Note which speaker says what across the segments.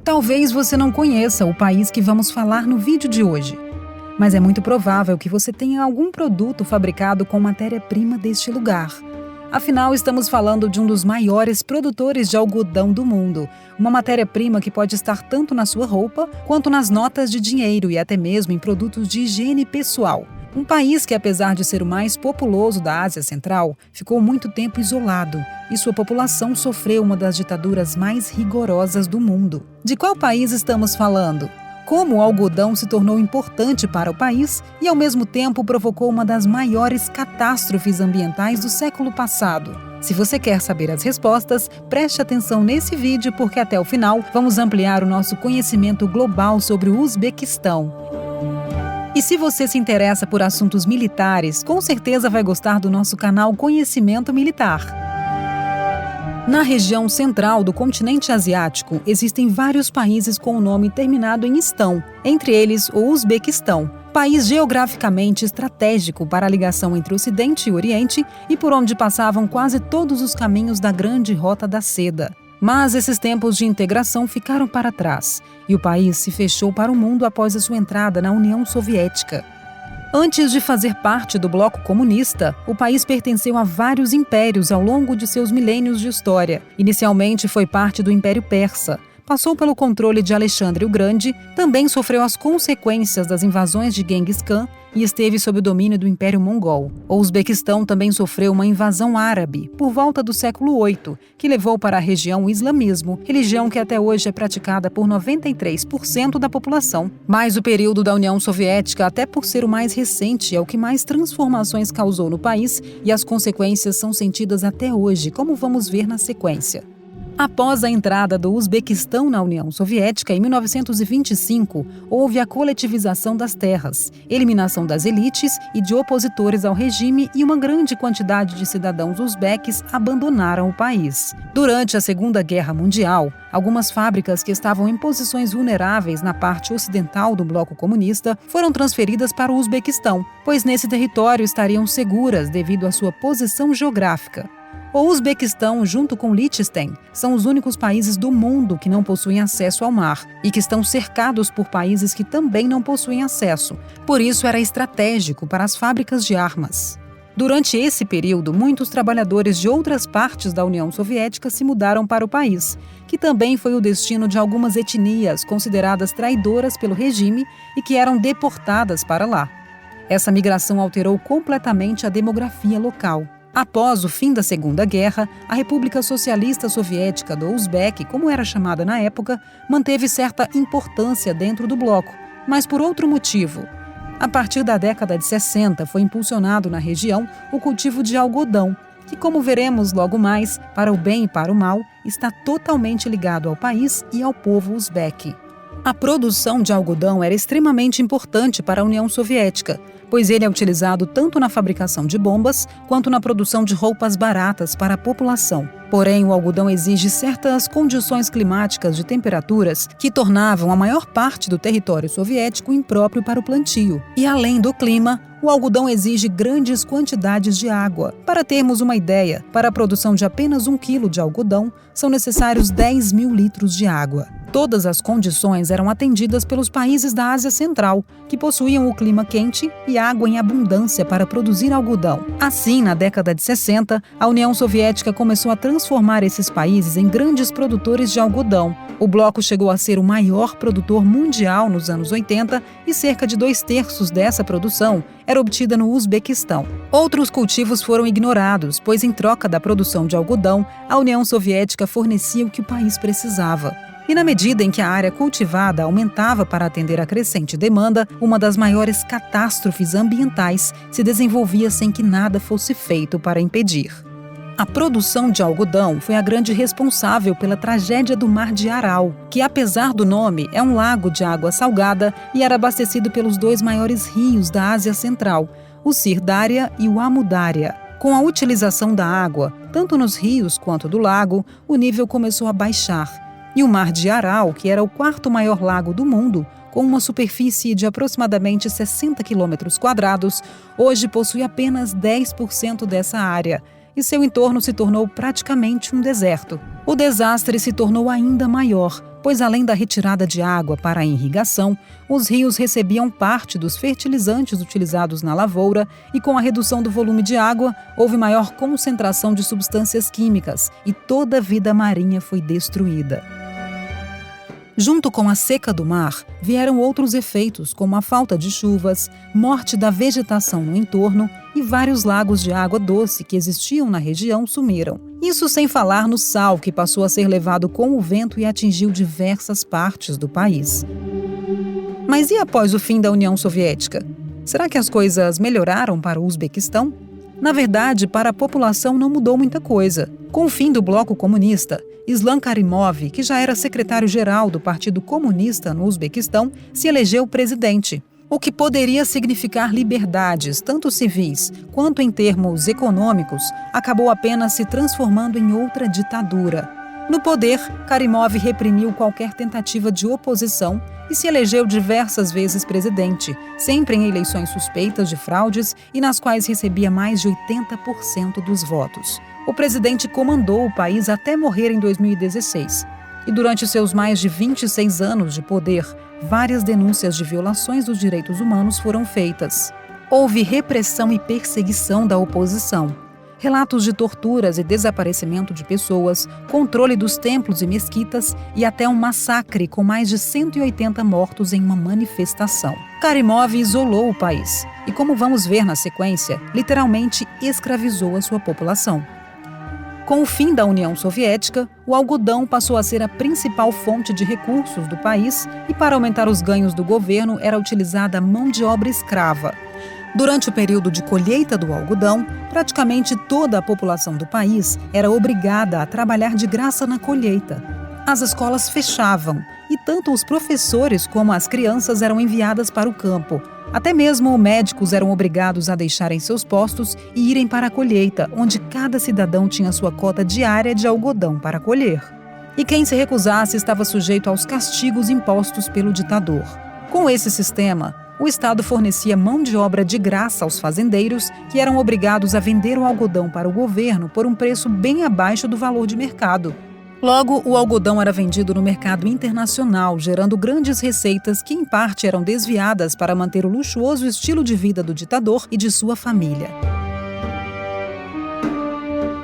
Speaker 1: Talvez você não conheça o país que vamos falar no vídeo de hoje, mas é muito provável que você tenha algum produto fabricado com matéria-prima deste lugar. Afinal, estamos falando de um dos maiores produtores de algodão do mundo, uma matéria-prima que pode estar tanto na sua roupa quanto nas notas de dinheiro e até mesmo em produtos de higiene pessoal. Um país que, apesar de ser o mais populoso da Ásia Central, ficou muito tempo isolado e sua população sofreu uma das ditaduras mais rigorosas do mundo. De qual país estamos falando? Como o algodão se tornou importante para o país e, ao mesmo tempo, provocou uma das maiores catástrofes ambientais do século passado? Se você quer saber as respostas, preste atenção nesse vídeo porque até o final vamos ampliar o nosso conhecimento global sobre o Uzbequistão. E se você se interessa por assuntos militares, com certeza vai gostar do nosso canal Conhecimento Militar. Na região central do continente asiático, existem vários países com o nome terminado em "estão", entre eles o Uzbequistão, país geograficamente estratégico para a ligação entre Ocidente e Oriente e por onde passavam quase todos os caminhos da Grande Rota da Seda. Mas esses tempos de integração ficaram para trás e o país se fechou para o mundo após a sua entrada na União Soviética. Antes de fazer parte do bloco comunista, o país pertenceu a vários impérios ao longo de seus milênios de história. Inicialmente foi parte do Império Persa, passou pelo controle de Alexandre o Grande, também sofreu as consequências das invasões de Genghis Khan e esteve sob o domínio do Império Mongol. O Uzbequistão também sofreu uma invasão árabe por volta do século VIII, que levou para a região o islamismo, religião que até hoje é praticada por 93% da população. Mas o período da União Soviética, até por ser o mais recente, é o que mais transformações causou no país e as consequências são sentidas até hoje, como vamos ver na sequência. Após a entrada do Uzbequistão na União Soviética, em 1925, houve a coletivização das terras, eliminação das elites e de opositores ao regime e uma grande quantidade de cidadãos uzbeques abandonaram o país. Durante a Segunda Guerra Mundial, algumas fábricas que estavam em posições vulneráveis na parte ocidental do bloco comunista foram transferidas para o Uzbequistão, pois nesse território estariam seguras devido à sua posição geográfica. O Uzbequistão, junto com Liechtenstein, são os únicos países do mundo que não possuem acesso ao mar e que estão cercados por países que também não possuem acesso. Por isso, era estratégico para as fábricas de armas. Durante esse período, muitos trabalhadores de outras partes da União Soviética se mudaram para o país, que também foi o destino de algumas etnias consideradas traidoras pelo regime e que eram deportadas para lá. Essa migração alterou completamente a demografia local. Após o fim da Segunda Guerra, a República Socialista Soviética do Uzbek, como era chamada na época, manteve certa importância dentro do bloco, mas por outro motivo. A partir da década de 60, foi impulsionado na região o cultivo de algodão, que, como veremos logo mais, para o bem e para o mal, está totalmente ligado ao país e ao povo uzbek. A produção de algodão era extremamente importante para a União Soviética, pois ele é utilizado tanto na fabricação de bombas quanto na produção de roupas baratas para a população. Porém, o algodão exige certas condições climáticas de temperaturas que tornavam a maior parte do território soviético impróprio para o plantio. E além do clima, o algodão exige grandes quantidades de água. Para termos uma ideia, para a produção de apenas 1 quilo de algodão, são necessários 10.000 litros de água. Todas as condições eram atendidas pelos países da Ásia Central, que possuíam o clima quente e água em abundância para produzir algodão. Assim, na década de 60, a União Soviética começou a transformar esses países em grandes produtores de algodão. O bloco chegou a ser o maior produtor mundial nos anos 80 e cerca de 2/3 dessa produção era obtida no Uzbequistão. Outros cultivos foram ignorados, pois em troca da produção de algodão, a União Soviética fornecia o que o país precisava. E na medida em que a área cultivada aumentava para atender a crescente demanda, uma das maiores catástrofes ambientais se desenvolvia sem que nada fosse feito para impedir. A produção de algodão foi a grande responsável pela tragédia do Mar de Aral, que, apesar do nome, é um lago de água salgada e era abastecido pelos 2 maiores rios da Ásia Central, o Sirdarya e o Amudarya. Com a utilização da água, tanto nos rios quanto do lago, o nível começou a baixar. E o Mar de Aral, que era o 4º maior lago do mundo, com uma superfície de aproximadamente 60 km², hoje possui apenas 10% dessa área, e seu entorno se tornou praticamente um deserto. O desastre se tornou ainda maior pois além da retirada de água para a irrigação, os rios recebiam parte dos fertilizantes utilizados na lavoura e com a redução do volume de água, houve maior concentração de substâncias químicas e toda a vida marinha foi destruída. Junto com a seca do mar, vieram outros efeitos, como a falta de chuvas, morte da vegetação no entorno e vários lagos de água doce que existiam na região sumiram. Isso sem falar no sal, que passou a ser levado com o vento e atingiu diversas partes do país. Mas e após o fim da União Soviética? Será que as coisas melhoraram para o Uzbequistão? Na verdade, para a população não mudou muita coisa. Com o fim do bloco comunista, Islam Karimov, que já era secretário-geral do Partido Comunista no Uzbequistão, se elegeu presidente, o que poderia significar liberdades, tanto civis quanto em termos econômicos, acabou apenas se transformando em outra ditadura. No poder, Karimov reprimiu qualquer tentativa de oposição e se elegeu diversas vezes presidente, sempre em eleições suspeitas de fraudes e nas quais recebia mais de 80% dos votos. O presidente comandou o país até morrer em 2016. E durante seus mais de 26 anos de poder, várias denúncias de violações dos direitos humanos foram feitas. Houve repressão e perseguição da oposição, relatos de torturas e desaparecimento de pessoas, controle dos templos e mesquitas e até um massacre com mais de 180 mortos em uma manifestação. Karimov isolou o país e, como vamos ver na sequência, literalmente escravizou a sua população. Com o fim da União Soviética, o algodão passou a ser a principal fonte de recursos do país e, para aumentar os ganhos do governo, era utilizada a mão de obra escrava. Durante o período de colheita do algodão, praticamente toda a população do país era obrigada a trabalhar de graça na colheita. As escolas fechavam e tanto os professores como as crianças eram enviadas para o campo. Até mesmo médicos eram obrigados a deixarem seus postos e irem para a colheita, onde cada cidadão tinha sua cota diária de algodão para colher. E quem se recusasse estava sujeito aos castigos impostos pelo ditador. Com esse sistema, o Estado fornecia mão de obra de graça aos fazendeiros, que eram obrigados a vender o algodão para o governo por um preço bem abaixo do valor de mercado. Logo, o algodão era vendido no mercado internacional, gerando grandes receitas que, em parte, eram desviadas para manter o luxuoso estilo de vida do ditador e de sua família.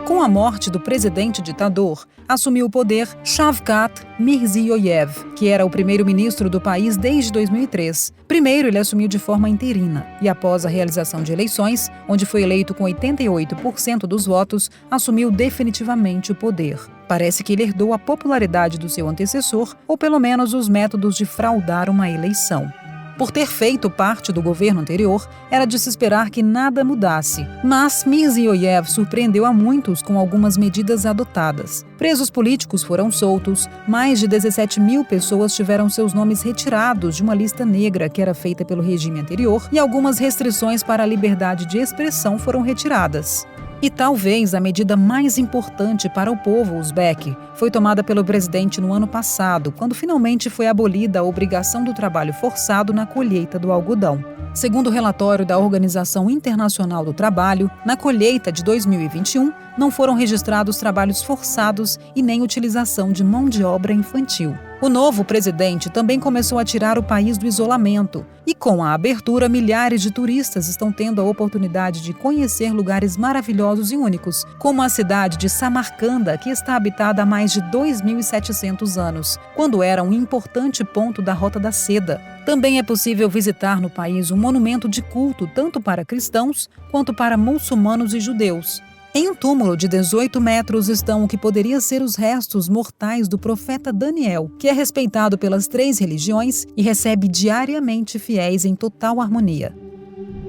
Speaker 1: Com a morte do presidente ditador, assumiu o poder Shavkat Mirziyoyev, que era o primeiro-ministro do país desde 2003. Primeiro, ele assumiu de forma interina e, após a realização de eleições, onde foi eleito com 88% dos votos, assumiu definitivamente o poder. Parece que ele herdou a popularidade do seu antecessor, ou pelo menos os métodos de fraudar uma eleição. Por ter feito parte do governo anterior, era de se esperar que nada mudasse. Mas Mirziyoyev surpreendeu a muitos com algumas medidas adotadas. Presos políticos foram soltos, mais de 17 mil pessoas tiveram seus nomes retirados de uma lista negra que era feita pelo regime anterior e algumas restrições para a liberdade de expressão foram retiradas. E talvez a medida mais importante para o povo uzbeque foi tomada pelo presidente no ano passado, quando finalmente foi abolida a obrigação do trabalho forçado na colheita do algodão. Segundo o relatório da Organização Internacional do Trabalho, na colheita de 2021, não foram registrados trabalhos forçados e nem utilização de mão de obra infantil. O novo presidente também começou a tirar o país do isolamento e, com a abertura, milhares de turistas estão tendo a oportunidade de conhecer lugares maravilhosos e únicos, como a cidade de Samarcanda, que está habitada há mais de 2.700 anos, quando era um importante ponto da Rota da Seda. Também é possível visitar no país um monumento de culto tanto para cristãos quanto para muçulmanos e judeus. Em um túmulo de 18 metros estão o que poderia ser os restos mortais do profeta Daniel, que é respeitado pelas 3 religiões e recebe diariamente fiéis em total harmonia.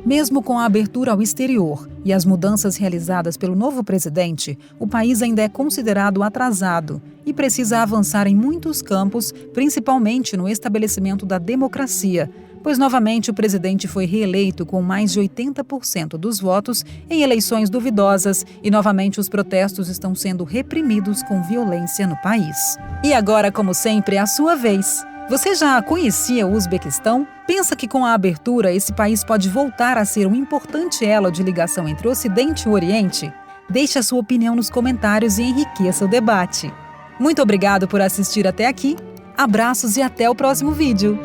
Speaker 1: Mesmo com a abertura ao exterior e as mudanças realizadas pelo novo presidente, o país ainda é considerado atrasado e precisa avançar em muitos campos, principalmente no estabelecimento da democracia, pois novamente o presidente foi reeleito com mais de 80% dos votos em eleições duvidosas e novamente os protestos estão sendo reprimidos com violência no país. E agora, como sempre, é a sua vez. Você já conhecia o Uzbequistão? Pensa que com a abertura esse país pode voltar a ser um importante elo de ligação entre o Ocidente e o Oriente? Deixe a sua opinião nos comentários e enriqueça o debate. Muito obrigado por assistir até aqui. Abraços e até o próximo vídeo!